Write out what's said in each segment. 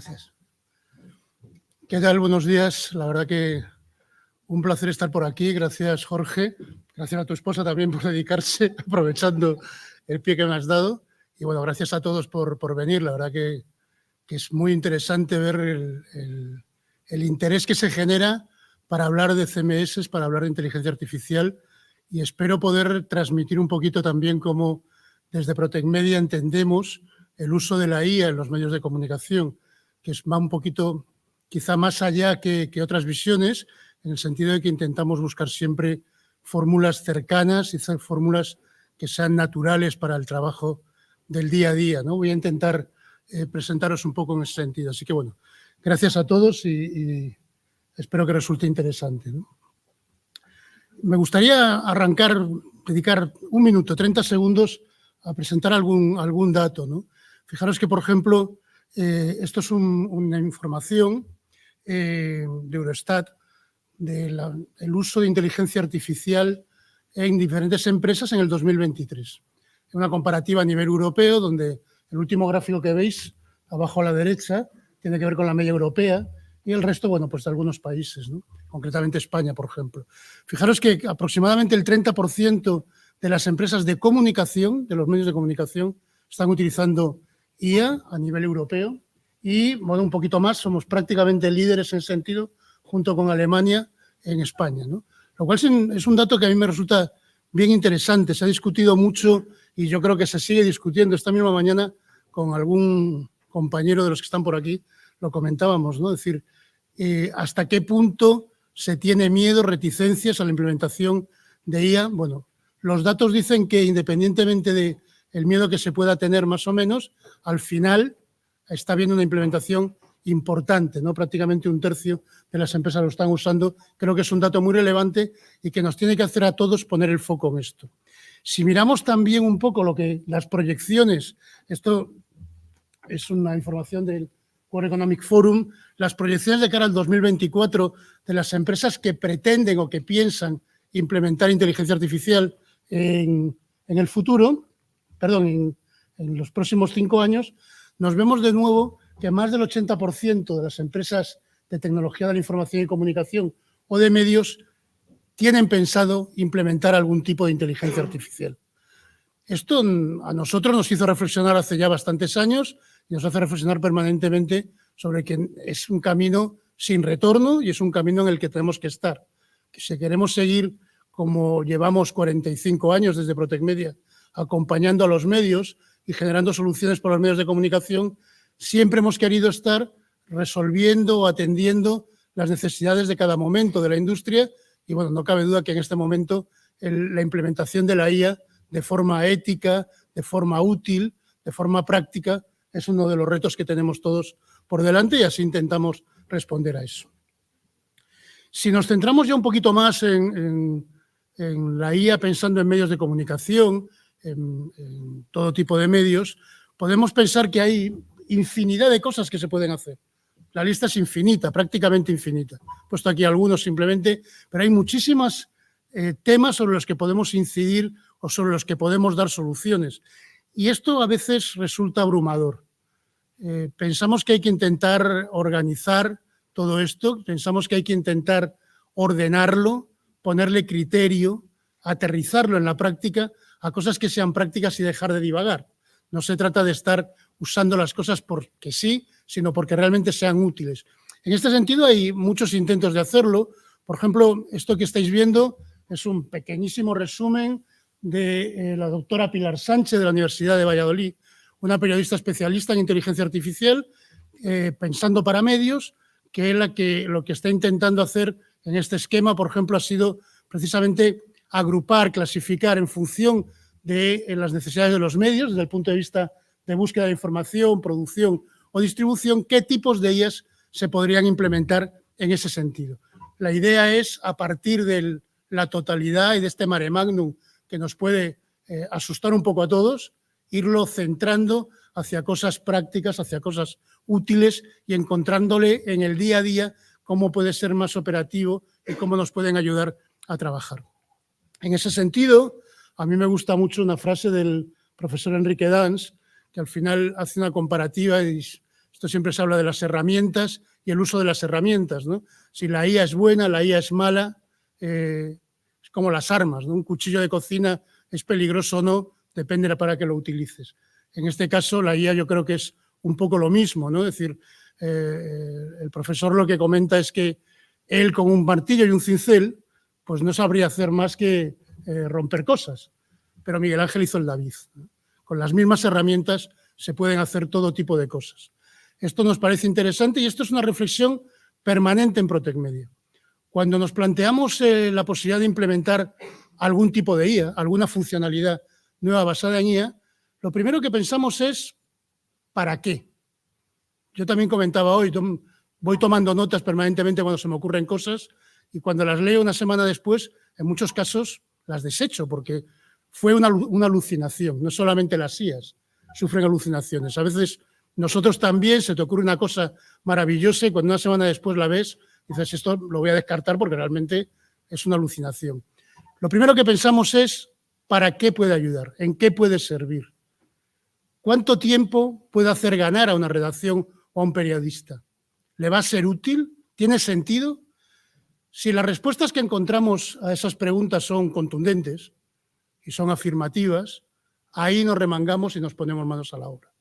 Gracias. ¿Qué tal? Buenos días. La verdad que un placer estar por aquí. Gracias, Jorge. Gracias a tu esposa también por dedicarse, aprovechando el pie que me has dado. Y bueno, gracias a todos por venir. La verdad que es muy interesante ver el interés que se genera para hablar de CMS, para hablar de inteligencia artificial, y espero poder transmitir un poquito también cómo desde Protec Media entendemos el uso de la IA en los medios de comunicación, que va un poquito quizá más allá que otras visiones, en el sentido de que intentamos buscar siempre fórmulas cercanas y fórmulas que sean naturales para el trabajo del día a día, ¿no? Voy a intentar presentaros un poco en ese sentido. Así que, bueno, gracias a todos y espero que resulte interesante, ¿no? Me gustaría dedicar 1 minuto, 30 segundos a presentar algún dato, ¿no? Fijaros que, por ejemplo, esto es una información de Eurostat del uso de inteligencia artificial en diferentes empresas en el 2023. Una comparativa a nivel europeo, donde el último gráfico que veis, abajo a la derecha, tiene que ver con la media europea y el resto, bueno, pues de algunos países, ¿no? Concretamente España, por ejemplo. Fijaros que aproximadamente el 30% de las empresas de comunicación, de los medios de comunicación, están utilizando IA a nivel europeo y, bueno, un poquito más, somos prácticamente líderes en ese sentido, junto con Alemania en España, ¿no? Lo cual es un dato que a mí me resulta bien interesante. Se ha discutido mucho y yo creo que se sigue discutiendo. Esta misma mañana con algún compañero de los que están por aquí lo comentábamos, ¿no? Es decir, hasta qué punto se tiene miedo, reticencias a la implementación de IA. Bueno, los datos dicen que independientemente del miedo que se pueda tener más o menos, al final está habiendo una implementación importante, ¿no? Prácticamente 1/3 de las empresas lo están usando. Creo que es un dato muy relevante y que nos tiene que hacer a todos poner el foco en esto. Si miramos también un poco las proyecciones, esto es una información del World Economic Forum, las proyecciones de cara al 2024 de las empresas que pretenden o que piensan implementar inteligencia artificial en el futuro, perdón, en los próximos 5 años, nos vemos de nuevo que más del 80% de las empresas de tecnología de la información y comunicación o de medios tienen pensado implementar algún tipo de inteligencia artificial. Esto a nosotros nos hizo reflexionar hace ya bastantes años y nos hace reflexionar permanentemente sobre que es un camino sin retorno y es un camino en el que tenemos que estar. Que si queremos seguir como llevamos 45 años desde Protec Media, acompañando a los medios y generando soluciones para los medios de comunicación, siempre hemos querido estar resolviendo o atendiendo las necesidades de cada momento de la industria y, bueno, no cabe duda que en este momento la implementación de la IA de forma ética, de forma útil, de forma práctica, es uno de los retos que tenemos todos por delante y así intentamos responder a eso. Si nos centramos ya un poquito más en la IA pensando en medios de comunicación, en todo tipo de medios, podemos pensar que hay infinidad de cosas que se pueden hacer. La lista es infinita, prácticamente infinita. He puesto aquí algunos simplemente, pero hay muchísimos temas sobre los que podemos incidir o sobre los que podemos dar soluciones. Y esto a veces resulta abrumador. Pensamos que hay que intentar organizar todo esto, pensamos que hay que intentar ordenarlo, ponerle criterio, aterrizarlo en la práctica a cosas que sean prácticas y dejar de divagar. No se trata de estar usando las cosas porque sí, sino porque realmente sean útiles. En este sentido hay muchos intentos de hacerlo. Por ejemplo, esto que estáis viendo es un pequeñísimo resumen de la doctora Pilar Sánchez de la Universidad de Valladolid, una periodista especialista en inteligencia artificial, pensando para medios, que lo que está intentando hacer en este esquema, por ejemplo, ha sido precisamente agrupar, clasificar en función de las necesidades de los medios, desde el punto de vista de búsqueda de información, producción o distribución, qué tipos de ellas se podrían implementar en ese sentido. La idea es, a partir de la totalidad y de este mare magnum que nos puede asustar un poco a todos, irlo centrando hacia cosas prácticas, hacia cosas útiles y encontrándole en el día a día cómo puede ser más operativo y cómo nos pueden ayudar a trabajar. En ese sentido, a mí me gusta mucho una frase del profesor Enrique Dans, que al final hace una comparativa y esto Esto siempre se habla de las herramientas y el uso de las herramientas, ¿no? Si la IA es buena, la IA es mala, es como las armas, ¿no? Un cuchillo de cocina es peligroso o no, depende de para qué lo utilices. En este caso, la IA yo creo que es un poco lo mismo, ¿no? Es decir, el profesor lo que comenta es que él con un martillo y un cincel pues no sabría hacer más que romper cosas, pero Miguel Ángel hizo el David, ¿no? Con las mismas herramientas se pueden hacer todo tipo de cosas. Esto nos parece interesante y esto es una reflexión permanente en Protec Media. Cuando nos planteamos la posibilidad de implementar algún tipo de IA, alguna funcionalidad nueva basada en IA, lo primero que pensamos es ¿para qué? Yo también comentaba hoy, voy tomando notas permanentemente cuando se me ocurren cosas y cuando las leo una semana después, en muchos casos las desecho porque fue una alucinación. No solamente las IAs sufren alucinaciones. A veces nosotros también se te ocurre una cosa maravillosa y cuando una semana después la ves, dices, esto lo voy a descartar porque realmente es una alucinación. Lo primero que pensamos es, ¿para qué puede ayudar? ¿En qué puede servir? ¿Cuánto tiempo puede hacer ganar a una redacción o a un periodista? ¿Le va a ser útil? ¿Tiene sentido? Si las respuestas que encontramos a esas preguntas son contundentes y son afirmativas, ahí nos remangamos y nos ponemos manos a la obra.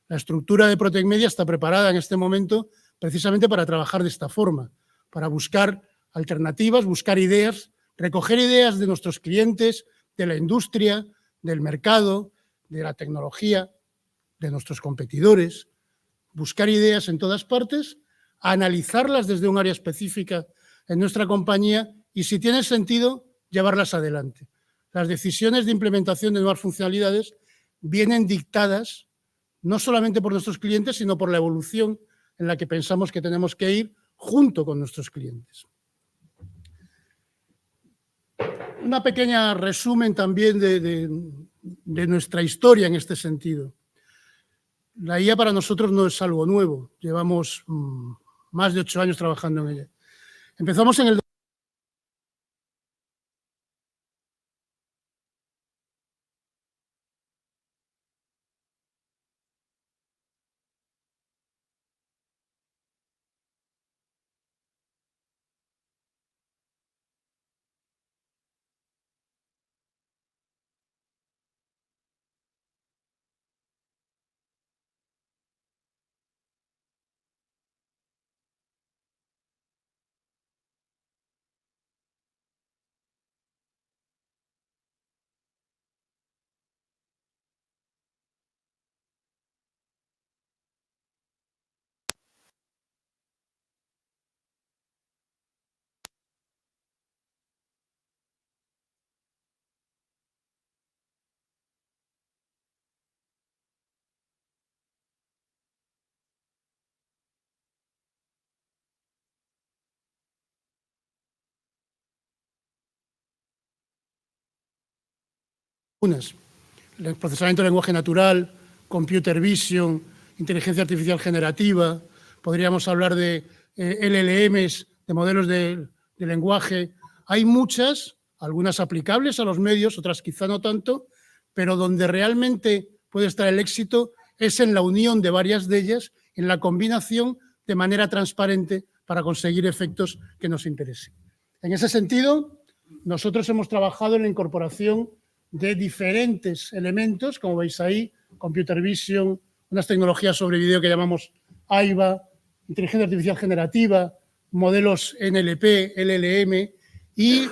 La estructura de Protec Media está preparada en este momento precisamente para trabajar de esta forma, para buscar alternativas, buscar ideas, recoger ideas de nuestros clientes, de la industria, del mercado, de la tecnología, de nuestros competidores, buscar ideas en todas partes, analizarlas desde un área específica en nuestra compañía y, si tiene sentido, llevarlas adelante. Las decisiones de implementación de nuevas funcionalidades vienen dictadas no solamente por nuestros clientes, sino por la evolución en la que pensamos que tenemos que ir junto con nuestros clientes. Una pequeña resumen también de nuestra historia en este sentido. La IA para nosotros no es algo nuevo, llevamos más de 8 años trabajando en ella. Empezamos en el el procesamiento de lenguaje natural, computer vision, inteligencia artificial generativa, podríamos hablar de LLMs, de modelos de lenguaje. Hay muchas, algunas aplicables a los medios, otras quizá no tanto, pero donde realmente puede estar el éxito es en la unión de varias de ellas, en la combinación de manera transparente para conseguir efectos que nos interesen. En ese sentido, nosotros hemos trabajado en la incorporación de diferentes elementos, como veis ahí, computer vision, unas tecnologías sobre vídeo que llamamos AIVA, inteligencia artificial generativa, modelos NLP, LLM y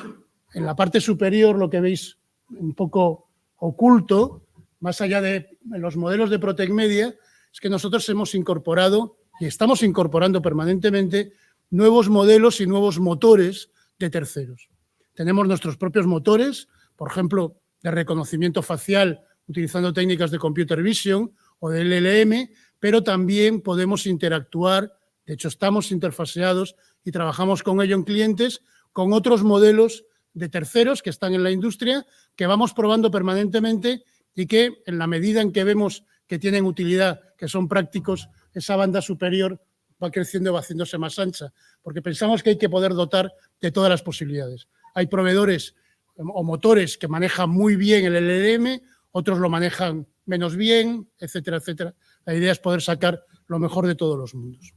en la parte superior lo que veis un poco oculto, más allá de los modelos de Protec Media, es que nosotros hemos incorporado y estamos incorporando permanentemente nuevos modelos y nuevos motores de terceros. Tenemos nuestros propios motores, por ejemplo, de reconocimiento facial utilizando técnicas de computer vision o de LLM, pero también podemos interactuar, de hecho estamos interfaseados y trabajamos con ello en clientes, con otros modelos de terceros que están en la industria, que vamos probando permanentemente y que en la medida en que vemos que tienen utilidad, que son prácticos, esa banda superior va creciendo y va haciéndose más ancha, porque pensamos que hay que poder dotar de todas las posibilidades. Hay proveedores o motores que manejan muy bien el LLM, otros lo manejan menos bien, etcétera, etcétera. La idea es poder sacar lo mejor de todos los mundos.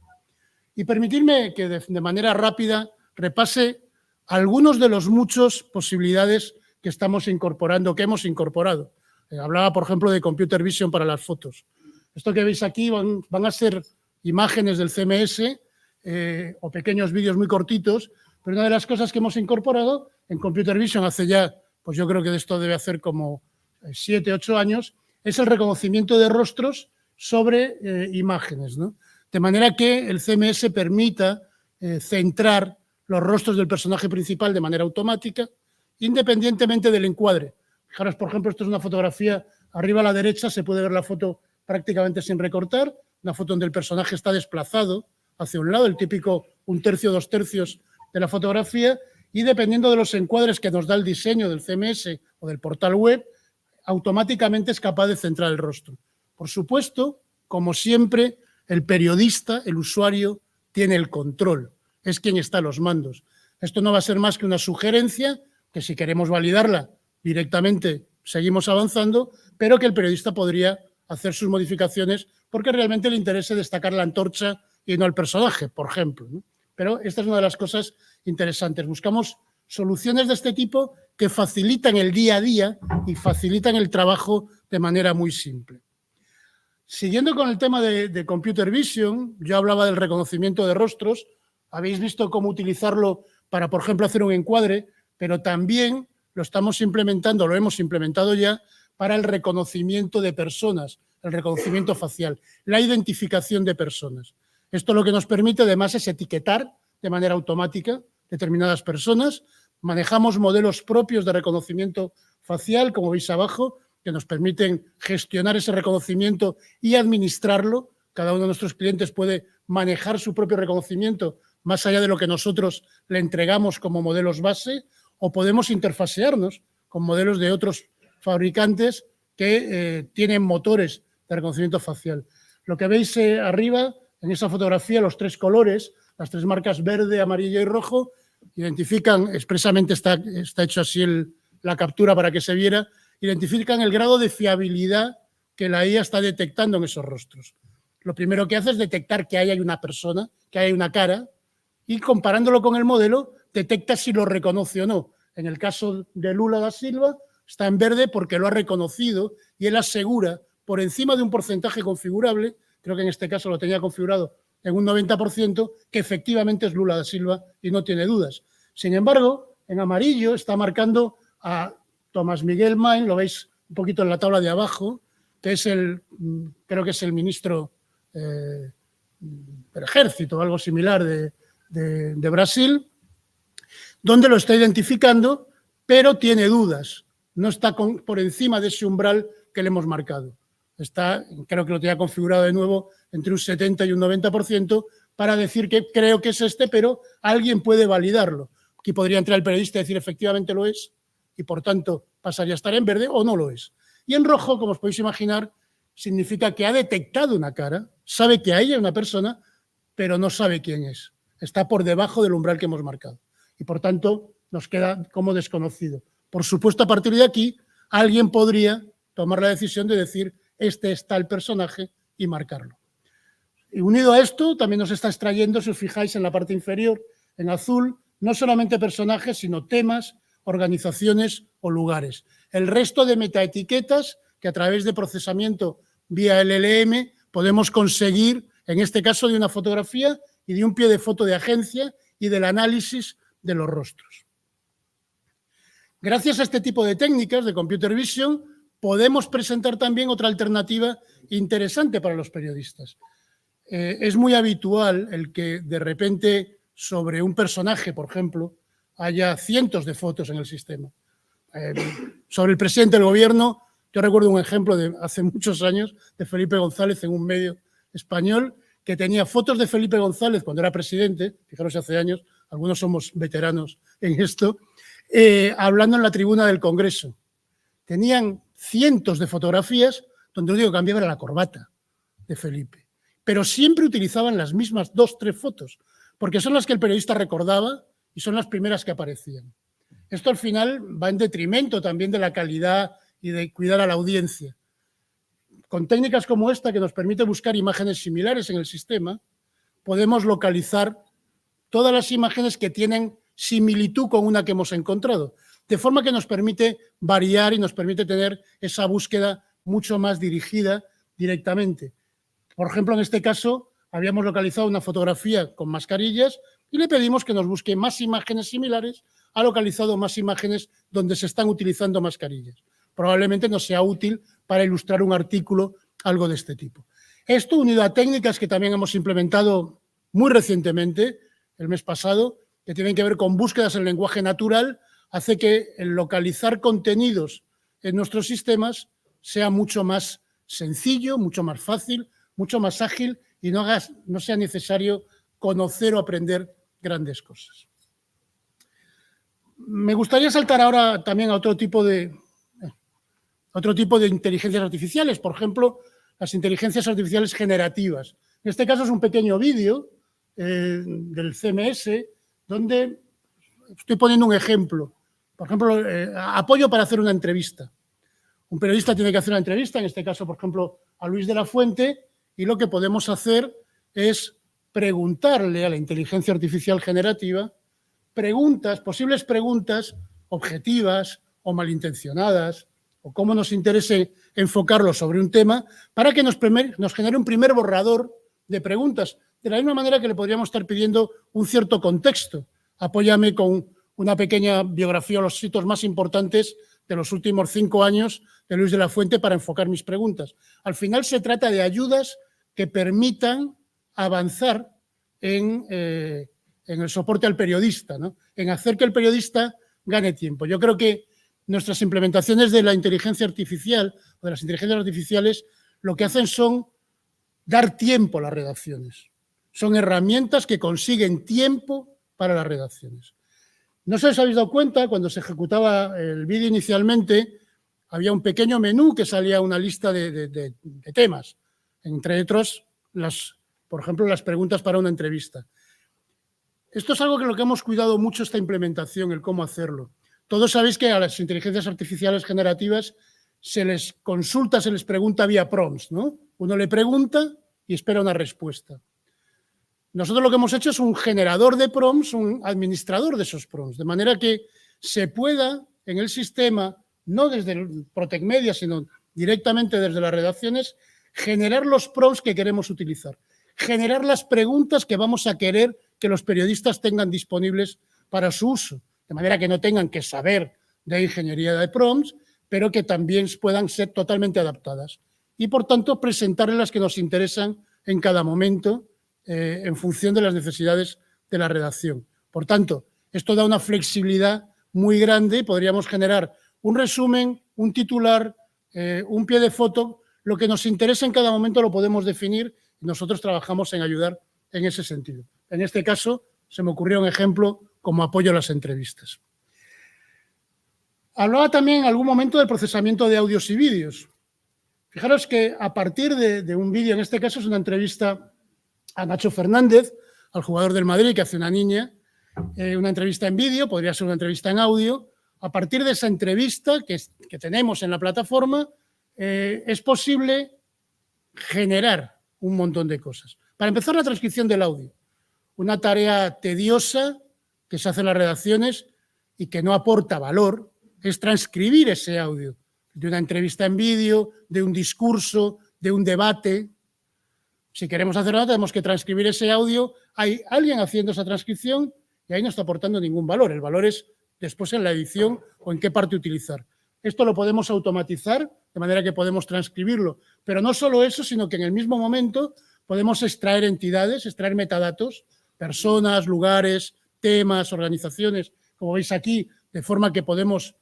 Y permitidme que de manera rápida repase algunos de los muchos posibilidades que estamos incorporando, que hemos incorporado. Hablaba, por ejemplo, de Computer Vision para las fotos. Esto que veis aquí van a ser imágenes del CMS o pequeños vídeos muy cortitos, pero una de las cosas que hemos incorporado en Computer Vision hace ya, pues yo creo que de esto debe hacer como 7, 8 años, es el reconocimiento de rostros sobre imágenes, ¿no? De manera que el CMS permita centrar los rostros del personaje principal de manera automática, independientemente del encuadre. Fijaros, por ejemplo, esto es una fotografía, arriba a la derecha se puede ver la foto prácticamente sin recortar, una foto donde el personaje está desplazado hacia un lado, el típico 1/3, 2/3 de la fotografía, y dependiendo de los encuadres que nos da el diseño del CMS o del portal web, automáticamente es capaz de centrar el rostro. Por supuesto, como siempre, el periodista, el usuario, tiene el control, es quien está a los mandos. Esto no va a ser más que una sugerencia, que si queremos validarla directamente seguimos avanzando, pero que el periodista podría hacer sus modificaciones porque realmente le interese destacar la antorcha y no el personaje, por ejemplo, ¿no? Pero esta es una de las cosas interesantes. Buscamos soluciones de este tipo que facilitan el día a día y facilitan el trabajo de manera muy simple. Siguiendo con el tema de Computer Vision, yo hablaba del reconocimiento de rostros. Habéis visto cómo utilizarlo para, por ejemplo, hacer un encuadre, pero también lo estamos implementando, lo hemos implementado ya para el reconocimiento de personas, el reconocimiento facial, la identificación de personas. Esto lo que nos permite además es etiquetar de manera automática determinadas personas. Manejamos modelos propios de reconocimiento facial, como veis abajo, que nos permiten gestionar ese reconocimiento y administrarlo. Cada uno de nuestros clientes puede manejar su propio reconocimiento más allá de lo que nosotros le entregamos como modelos base, o podemos interfasearnos con modelos de otros fabricantes que tienen motores de reconocimiento facial. Lo que veis arriba, en esa fotografía, los 3 colores, las 3 marcas verde, amarillo y rojo, identifican, expresamente está hecho así la captura para que se viera, identifican el grado de fiabilidad que la IA está detectando en esos rostros. Lo primero que hace es detectar que ahí hay una persona, que hay una cara, y comparándolo con el modelo, detecta si lo reconoce o no. En el caso de Lula da Silva, está en verde porque lo ha reconocido y él asegura, por encima de un porcentaje configurable, creo que en este caso lo tenía configurado en un 90%, que efectivamente es Lula da Silva y no tiene dudas. Sin embargo, en amarillo está marcando a Tomás Miguel Main, lo veis un poquito en la tabla de abajo, que es creo que es el ministro del Ejército o algo similar de Brasil, donde lo está identificando, pero tiene dudas. No está por encima de ese umbral que le hemos marcado. Creo que lo tenía configurado de nuevo entre un 70 y un 90% para decir que creo que es este, pero alguien puede validarlo. Aquí podría entrar el periodista y decir efectivamente lo es y por tanto pasaría a estar en verde o no lo es. Y en rojo, como os podéis imaginar, significa que ha detectado una cara, sabe que ahí hay una persona, pero no sabe quién es. Está por debajo del umbral que hemos marcado y por tanto nos queda como desconocido. Por supuesto, a partir de aquí, alguien podría tomar la decisión de decir este es tal personaje y marcarlo. Y unido a esto, también nos está extrayendo, si os fijáis en la parte inferior, en azul, no solamente personajes, sino temas, organizaciones o lugares. El resto de metaetiquetas que a través de procesamiento vía LLM podemos conseguir, en este caso de una fotografía y de un pie de foto de agencia y del análisis de los rostros. Gracias a este tipo de técnicas de Computer Vision podemos presentar también otra alternativa interesante para los periodistas. Es muy habitual el que de repente sobre un personaje, por ejemplo, haya cientos de fotos en el sistema. Sobre el presidente del gobierno, yo recuerdo un ejemplo de hace muchos años de Felipe González en un medio español que tenía fotos de Felipe González cuando era presidente, fijaros hace años, algunos somos veteranos en esto, hablando en la tribuna del Congreso. Tenían cientos de fotografías donde lo único que cambiaba era la corbata de Felipe, pero siempre utilizaban las mismas 2 o 3 fotos, porque son las que el periodista recordaba y son las primeras que aparecían. Esto al final va en detrimento también de la calidad y de cuidar a la audiencia. Con técnicas como esta, que nos permite buscar imágenes similares en el sistema, podemos localizar todas las imágenes que tienen similitud con una que hemos encontrado, de forma que nos permite variar y nos permite tener esa búsqueda mucho más dirigida directamente. Por ejemplo, en este caso, habíamos localizado una fotografía con mascarillas y le pedimos que nos busque más imágenes similares. Ha localizado más imágenes donde se están utilizando mascarillas. Probablemente nos sea útil para ilustrar un artículo, algo de este tipo. Esto, unido a técnicas que también hemos implementado muy recientemente, el mes pasado, que tienen que ver con búsquedas en lenguaje natural, hace que el localizar contenidos en nuestros sistemas sea mucho más sencillo, mucho más fácil, mucho más ágil y no sea necesario conocer o aprender grandes cosas. Me gustaría saltar ahora también a otro tipo de inteligencias artificiales, por ejemplo, las inteligencias artificiales generativas. En este caso es un pequeño vídeo del CMS donde estoy poniendo un ejemplo. Por ejemplo, apoyo para hacer una entrevista. Un periodista tiene que hacer una entrevista, en este caso, por ejemplo, a Luis de la Fuente, y lo que podemos hacer es preguntarle a la inteligencia artificial generativa posibles preguntas objetivas o malintencionadas, o cómo nos interese enfocarlo sobre un tema, para que nos genere un primer borrador de preguntas, de la misma manera que le podríamos estar pidiendo un cierto contexto. Apóyame con una pequeña biografía de los hitos más importantes de los últimos 5 años de Luis de la Fuente para enfocar mis preguntas. Al final se trata de ayudas que permitan avanzar en el soporte al periodista, ¿no? En hacer que el periodista gane tiempo. Yo creo que nuestras implementaciones de la inteligencia artificial o de las inteligencias artificiales lo que hacen son dar tiempo a las redacciones. Son herramientas que consiguen tiempo para las redacciones. No sé si os habéis dado cuenta, cuando se ejecutaba el vídeo inicialmente, había un pequeño menú que salía una lista de temas, entre otros, por ejemplo, las preguntas para una entrevista. Esto es algo que lo que hemos cuidado mucho esta implementación, el cómo hacerlo. Todos sabéis que a las inteligencias artificiales generativas se les consulta, se les pregunta vía prompts, ¿no? Uno le pregunta y espera una respuesta. Nosotros lo que hemos hecho es un generador de prompts, un administrador de esos prompts, de manera que se pueda en el sistema, no desde el Protec Media, sino directamente desde las redacciones, generar los prompts que queremos utilizar, generar las preguntas que vamos a querer que los periodistas tengan disponibles para su uso, de manera que no tengan que saber de ingeniería de prompts, pero que también puedan ser totalmente adaptadas y, por tanto, presentarles las que nos interesan en cada momento en función de las necesidades de la redacción. Por tanto, esto da una flexibilidad muy grande. Podríamos generar un resumen, un titular, un pie de foto. Lo que nos interesa en cada momento lo podemos definir y nosotros trabajamos en ayudar en ese sentido. En este caso, se me ocurrió un ejemplo como apoyo a las entrevistas. Hablaba también en algún momento del procesamiento de audios y vídeos. Fijaros que a partir de un vídeo, en este caso es una entrevista a Nacho Fernández, al jugador del Madrid que hace una niña, una entrevista en vídeo, podría ser una entrevista en audio. A partir de esa entrevista que tenemos en la plataforma, es posible generar un montón de cosas. Para empezar, la transcripción del audio. Una tarea tediosa que se hace en las redacciones y que no aporta valor es transcribir ese audio de una entrevista en vídeo, de un discurso, de un debate. Si queremos hacer nada, tenemos que transcribir ese audio. Hay alguien haciendo esa transcripción y ahí no está aportando ningún valor. El valor es después en la edición o en qué parte utilizar. Esto lo podemos automatizar, de manera que podemos transcribirlo. Pero no solo eso, sino que en el mismo momento podemos extraer entidades, extraer metadatos, personas, lugares, temas, organizaciones, como veis aquí, de forma que podemos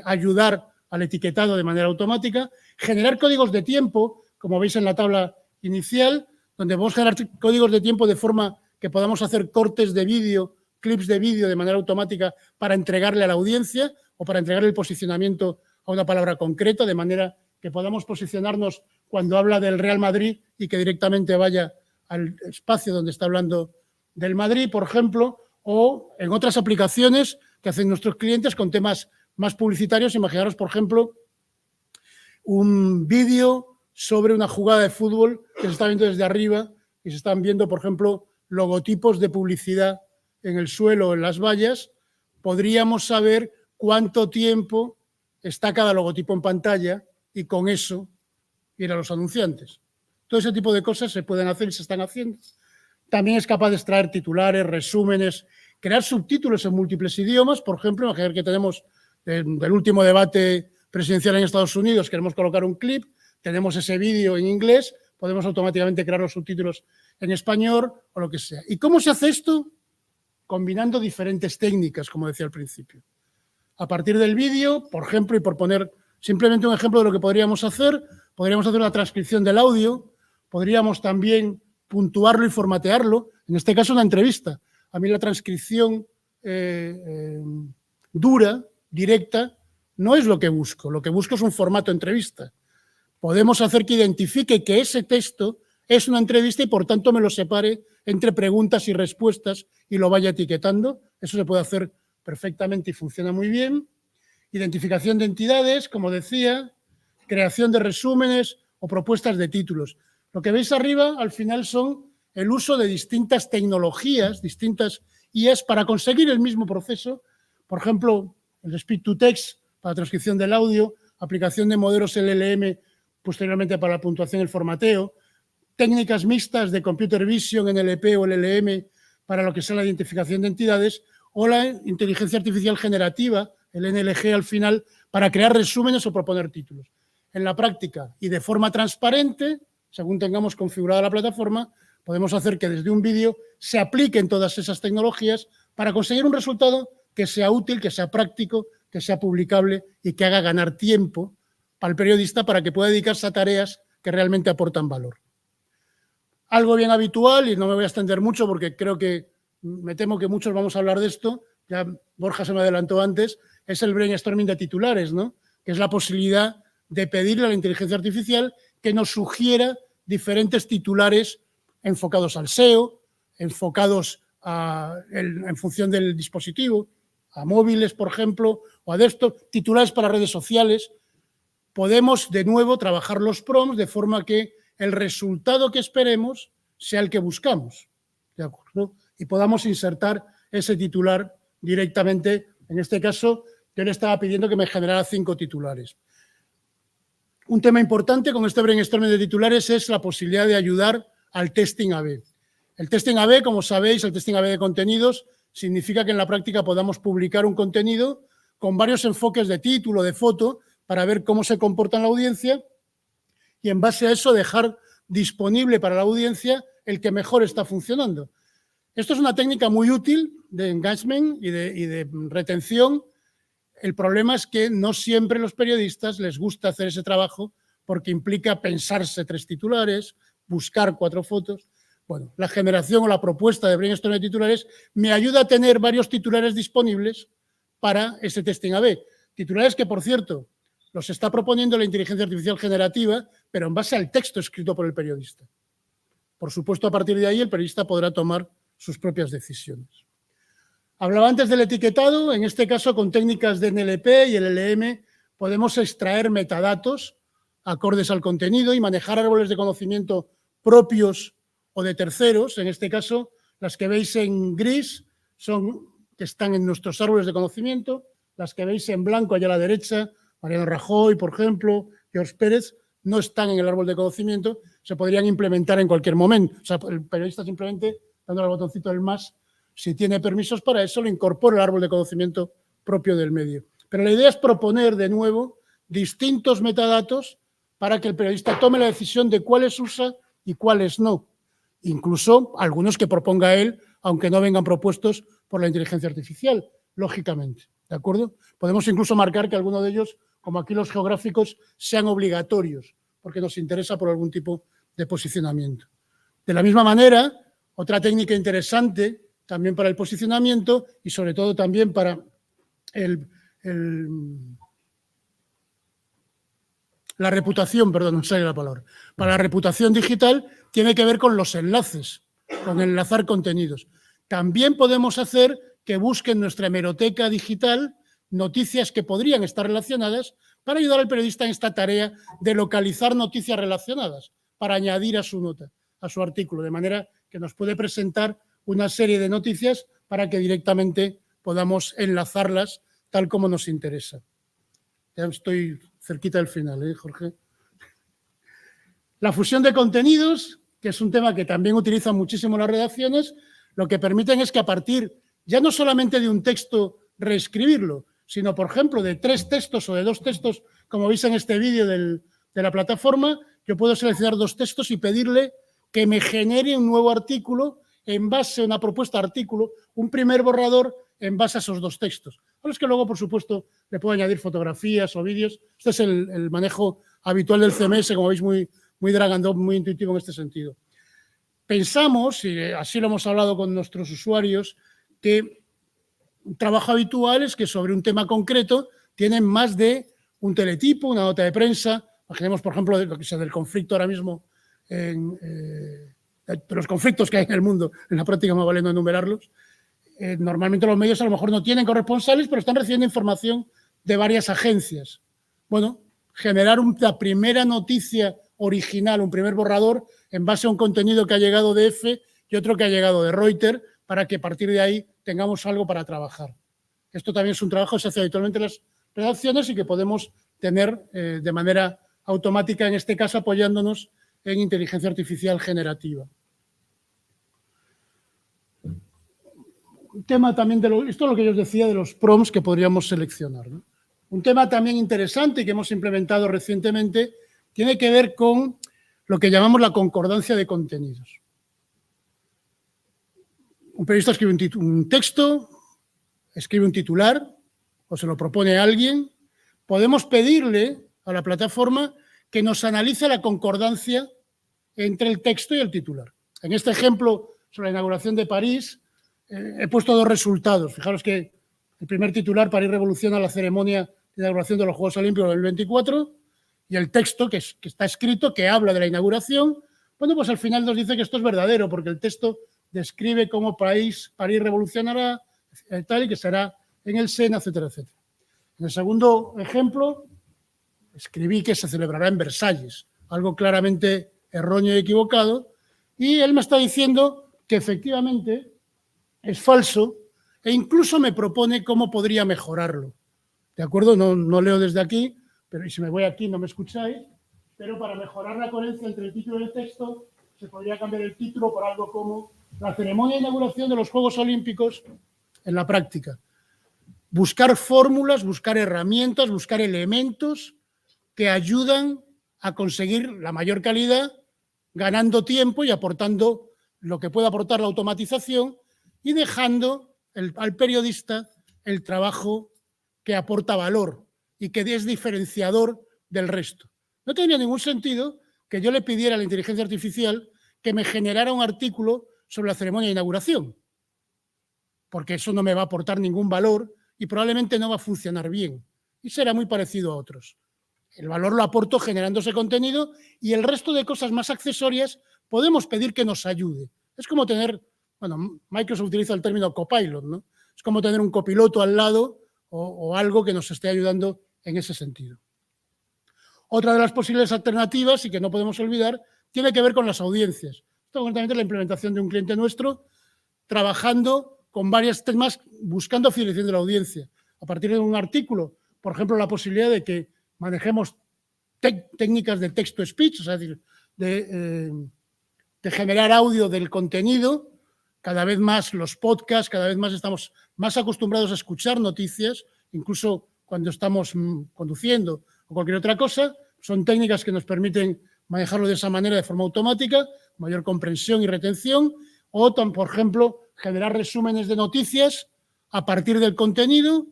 ayudar al etiquetado de manera automática, generar códigos de tiempo, como veis en la tabla inicial, donde vamos a generar códigos de tiempo de forma que podamos hacer cortes de vídeo, clips de vídeo de manera automática para entregarle a la audiencia o para entregarle el posicionamiento a una palabra concreta, de manera que podamos posicionarnos cuando habla del Real Madrid y que directamente vaya al espacio donde está hablando del Madrid, por ejemplo, o en otras aplicaciones que hacen nuestros clientes con temas más publicitarios. Imaginaros, por ejemplo, un vídeo sobre una jugada de fútbol que se está viendo desde arriba y se están viendo, por ejemplo, logotipos de publicidad en el suelo o en las vallas, podríamos saber cuánto tiempo está cada logotipo en pantalla y con eso ir a los anunciantes. Todo ese tipo de cosas se pueden hacer y se están haciendo. También es capaz de extraer titulares, resúmenes, crear subtítulos en múltiples idiomas. Por ejemplo, imaginar que tenemos del último debate presidencial en Estados Unidos, queremos colocar un clip, tenemos ese vídeo en inglés, podemos automáticamente crear los subtítulos en español o lo que sea. ¿Y cómo se hace esto? Combinando diferentes técnicas, como decía al principio. A partir del vídeo, por ejemplo, y por poner simplemente un ejemplo de lo que podríamos hacer una transcripción del audio, podríamos también puntuarlo y formatearlo, en este caso una entrevista. A mí la transcripción dura, directa, no es lo que busco es un formato entrevista. Podemos hacer que identifique que ese texto es una entrevista y por tanto me lo separe entre preguntas y respuestas y lo vaya etiquetando. Eso se puede hacer perfectamente y funciona muy bien. Identificación de entidades, como decía, creación de resúmenes o propuestas de títulos. Lo que veis arriba, al final, son el uso de distintas tecnologías, distintas IAs para conseguir el mismo proceso. Por ejemplo, el speech to text para transcripción del audio, aplicación de modelos LLM posteriormente para la puntuación y el formateo, técnicas mixtas de computer vision, NLP o LLM para lo que sea la identificación de entidades, o la inteligencia artificial generativa, el NLG al final, para crear resúmenes o proponer títulos. En la práctica y de forma transparente, según tengamos configurada la plataforma, podemos hacer que desde un vídeo se apliquen todas esas tecnologías para conseguir un resultado que sea útil, que sea práctico, que sea publicable y que haga ganar tiempo al periodista para que pueda dedicarse a tareas que realmente aportan valor. Algo bien habitual, y no me voy a extender mucho porque creo que me temo que muchos vamos a hablar de esto, ya Borja se me adelantó antes, es el brainstorming de titulares, ¿no? Que es la posibilidad de pedirle a la inteligencia artificial que nos sugiera diferentes titulares enfocados al SEO, enfocados en función del dispositivo, a móviles, por ejemplo, o a desktop, titulares para redes sociales. Podemos, de nuevo, trabajar los prompts de forma que el resultado que esperemos sea el que buscamos, ¿de acuerdo? Y podamos insertar ese titular directamente. En este caso, yo le estaba pidiendo que me generara 5 titulares. Un tema importante con este brainstorming de titulares es la posibilidad de ayudar al testing A/B. El testing A/B, como sabéis, el testing A/B de contenidos, significa que en la práctica podamos publicar un contenido con varios enfoques de título, de foto, para ver cómo se comporta en la audiencia y en base a eso dejar disponible para la audiencia el que mejor está funcionando. Esto es una técnica muy útil de engagement y de retención. El problema es que no siempre a los periodistas les gusta hacer ese trabajo porque implica pensarse 3 titulares, buscar 4 fotos. Bueno, la generación o la propuesta de brainstorm de titulares me ayuda a tener varios titulares disponibles para ese testing A/B. Titulares que, por cierto, los está proponiendo la inteligencia artificial generativa, pero en base al texto escrito por el periodista. Por supuesto, a partir de ahí el periodista podrá tomar sus propias decisiones. Hablaba antes del etiquetado, en este caso con técnicas de NLP y LLM podemos extraer metadatos acordes al contenido y manejar árboles de conocimiento propios o de terceros. En este caso, las que veis en gris son que están en nuestros árboles de conocimiento, las que veis en blanco allá a la derecha, Mariano Rajoy, por ejemplo, George Pérez, no están en el árbol de conocimiento, se podrían implementar en cualquier momento. O sea, el periodista simplemente, dándole al botoncito del más, si tiene permisos para eso, lo incorpora al árbol de conocimiento propio del medio. Pero la idea es proponer de nuevo distintos metadatos para que el periodista tome la decisión de cuáles usa y cuáles no. Incluso algunos que proponga él, aunque no vengan propuestos por la inteligencia artificial, lógicamente. ¿De acuerdo? Podemos incluso marcar que alguno de ellos, como aquí los geográficos, sean obligatorios, porque nos interesa por algún tipo de posicionamiento. De la misma manera, otra técnica interesante también para el posicionamiento y sobre todo también para la reputación, perdón, no sale la palabra, para la reputación digital, tiene que ver con los enlaces, con enlazar contenidos. También podemos hacer que busquen nuestra hemeroteca digital noticias que podrían estar relacionadas para ayudar al periodista en esta tarea de localizar noticias relacionadas, para añadir a su nota, a su artículo, de manera que nos puede presentar una serie de noticias para que directamente podamos enlazarlas tal como nos interesa. Ya estoy cerquita del final, Jorge. La fusión de contenidos, que es un tema que también utilizan muchísimo las redacciones, lo que permiten es que a partir ya no solamente de un texto reescribirlo, sino, por ejemplo, de 3 textos o de 2 textos, como veis en este vídeo de la plataforma, yo puedo seleccionar 2 textos y pedirle que me genere un nuevo artículo en base a una propuesta de artículo, un primer borrador en base a esos 2 textos. Pero es que luego, por supuesto, le puedo añadir fotografías o vídeos. Este es el manejo habitual del CMS, como veis, muy drag and drop, muy intuitivo en este sentido. Pensamos, y así lo hemos hablado con nuestros usuarios, que un trabajo habitual es que sobre un tema concreto tienen más de un teletipo, una nota de prensa. Imaginemos, por ejemplo, lo que sea del conflicto ahora mismo, de los conflictos que hay en el mundo, en la práctica me vale no enumerarlos. Normalmente los medios a lo mejor no tienen corresponsales, pero están recibiendo información de varias agencias. Bueno, generar una primera noticia original, un primer borrador, en base a un contenido que ha llegado de EFE y otro que ha llegado de Reuters, para que a partir de ahí tengamos algo para trabajar. Esto también es un trabajo que se hace habitualmente en las redacciones y que podemos tener de manera automática, en este caso apoyándonos en inteligencia artificial generativa. Un tema también esto es lo que yo os decía de los prompts que podríamos seleccionar, ¿no? Un tema también interesante que hemos implementado recientemente tiene que ver con lo que llamamos la concordancia de contenidos. Un periodista escribe un texto, escribe un titular o se lo propone a alguien. Podemos pedirle a la plataforma que nos analice la concordancia entre el texto y el titular. En este ejemplo sobre la inauguración de París he puesto 2 resultados. Fijaros que el primer titular, París revoluciona la ceremonia de inauguración de los Juegos Olímpicos del 24, y el texto que está escrito, que habla de la inauguración, bueno, pues al final nos dice que esto es verdadero, porque el texto describe cómo París revolucionará, tal y que será en el Sena, etcétera, etcétera. En el segundo ejemplo, escribí que se celebrará en Versalles, algo claramente erróneo y equivocado, y él me está diciendo que efectivamente es falso e incluso me propone cómo podría mejorarlo. ¿De acuerdo? No leo desde aquí, pero y si me voy aquí no me escucháis, pero para mejorar la coherencia entre el título y el texto se podría cambiar el título por algo como la ceremonia de inauguración de los Juegos Olímpicos en la práctica. Buscar fórmulas, buscar herramientas, buscar elementos que ayudan a conseguir la mayor calidad, ganando tiempo y aportando lo que puede aportar la automatización y dejando al periodista el trabajo que aporta valor y que es diferenciador del resto. No tendría ningún sentido que yo le pidiera a la inteligencia artificial que me generara un artículo sobre la ceremonia de inauguración, porque eso no me va a aportar ningún valor y probablemente no va a funcionar bien y será muy parecido a otros. El valor lo aporto generando ese contenido y el resto de cosas más accesorias podemos pedir que nos ayude. Es como tener, bueno, Microsoft utiliza el término copilot, ¿no? Es como tener un copiloto al lado o algo que nos esté ayudando en ese sentido. Otra de las posibles alternativas, y que no podemos olvidar, tiene que ver con las audiencias. Esto concretamente es la implementación de un cliente nuestro, trabajando con varios temas, buscando fidelización de la audiencia. A partir de un artículo, por ejemplo, la posibilidad de que manejemos técnicas de text-to-speech, es decir, de generar audio del contenido. Cada vez más los podcasts, cada vez más estamos más acostumbrados a escuchar noticias, incluso cuando estamos conduciendo o cualquier otra cosa. Son técnicas que nos permiten manejarlo de esa manera de forma automática, mayor comprensión y retención, o, por ejemplo, generar resúmenes de noticias a partir del contenido,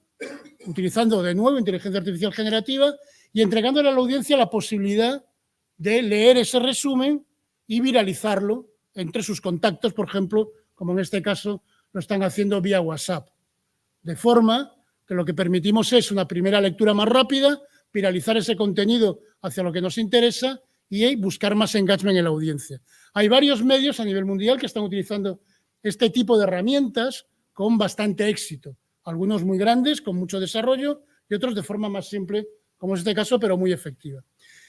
utilizando de nuevo inteligencia artificial generativa y entregándole a la audiencia la posibilidad de leer ese resumen y viralizarlo entre sus contactos, por ejemplo, como en este caso lo están haciendo vía WhatsApp. De forma que lo que permitimos es una primera lectura más rápida, viralizar ese contenido hacia lo que nos interesa y buscar más engagement en la audiencia. Hay varios medios a nivel mundial que están utilizando este tipo de herramientas con bastante éxito. Algunos muy grandes, con mucho desarrollo, y otros de forma más simple, como es este caso, pero muy efectiva.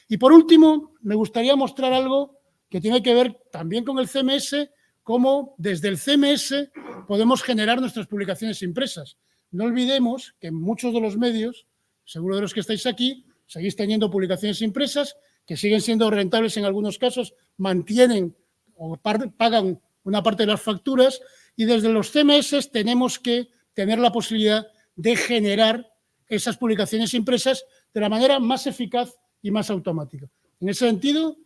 Y por último, me gustaría mostrar algo que tiene que ver también con el CMS, cómo desde el CMS podemos generar nuestras publicaciones impresas. No olvidemos que en muchos de los medios, seguro de los que estáis aquí, seguís teniendo publicaciones impresas que siguen siendo rentables en algunos casos, mantienen o pagan una parte de las facturas, y desde los CMS tenemos que tener la posibilidad de generar esas publicaciones impresas de la manera más eficaz y más automática. En ese sentido,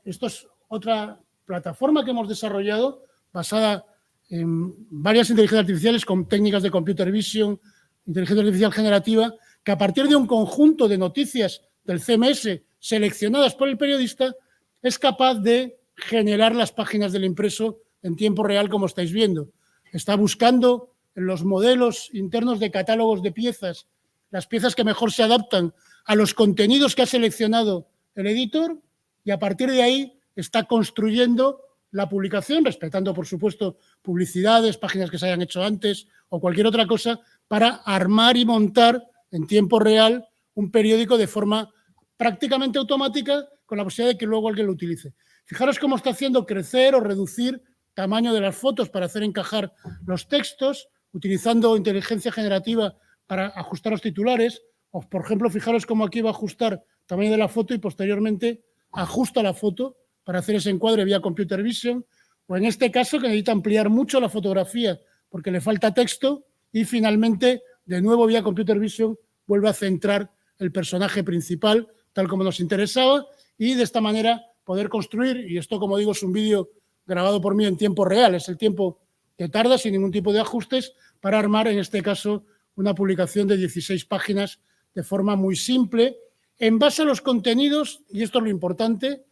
esto es otra plataforma que hemos desarrollado basada en varias inteligencias artificiales con técnicas de computer vision, inteligencia artificial generativa, que a partir de un conjunto de noticias del CMS seleccionadas por el periodista es capaz de generar las páginas del impreso en tiempo real, como estáis viendo. Está buscando en los modelos internos de catálogos de piezas las piezas que mejor se adaptan a los contenidos que ha seleccionado el editor, y a partir de ahí está construyendo la publicación, respetando, por supuesto, publicidades, páginas que se hayan hecho antes o cualquier otra cosa, para armar y montar en tiempo real un periódico de forma prácticamente automática, con la posibilidad de que luego alguien lo utilice. Fijaros cómo está haciendo crecer o reducir tamaño de las fotos para hacer encajar los textos, utilizando inteligencia generativa para ajustar los titulares, o por ejemplo, fijaros cómo aquí va a ajustar tamaño de la foto y posteriormente ajusta la foto para hacer ese encuadre vía computer vision, o en este caso que necesita ampliar mucho la fotografía porque le falta texto, y finalmente, de nuevo vía computer vision, vuelve a centrar el personaje principal tal como nos interesaba, y de esta manera poder construir, y esto, como digo, es un vídeo grabado por mí en tiempo real, es el tiempo que tarda sin ningún tipo de ajustes para armar, en este caso, una publicación de 16 páginas de forma muy simple, en base a los contenidos, y esto es lo importante,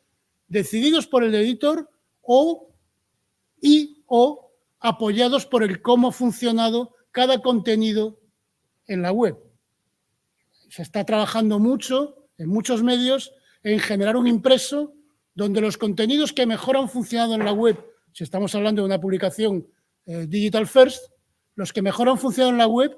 decididos por el editor o apoyados por el cómo ha funcionado cada contenido en la web. Se está trabajando mucho en muchos medios en generar un impreso donde los contenidos que mejor han funcionado en la web, si estamos hablando de una publicación digital first, los que mejor han funcionado en la web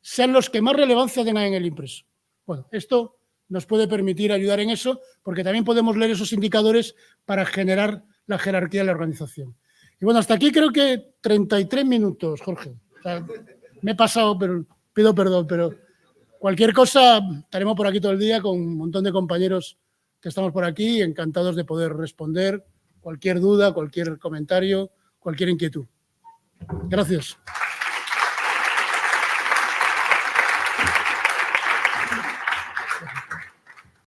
sean los que más relevancia tengan en el impreso. Bueno, esto nos puede permitir ayudar en eso, porque también podemos leer esos indicadores para generar la jerarquía de la organización. Y bueno, hasta aquí creo que 33 minutos, Jorge. O sea, me he pasado, pero pido perdón, pero cualquier cosa, estaremos por aquí todo el día con un montón de compañeros que estamos por aquí, encantados de poder responder cualquier duda, cualquier comentario, cualquier inquietud. Gracias.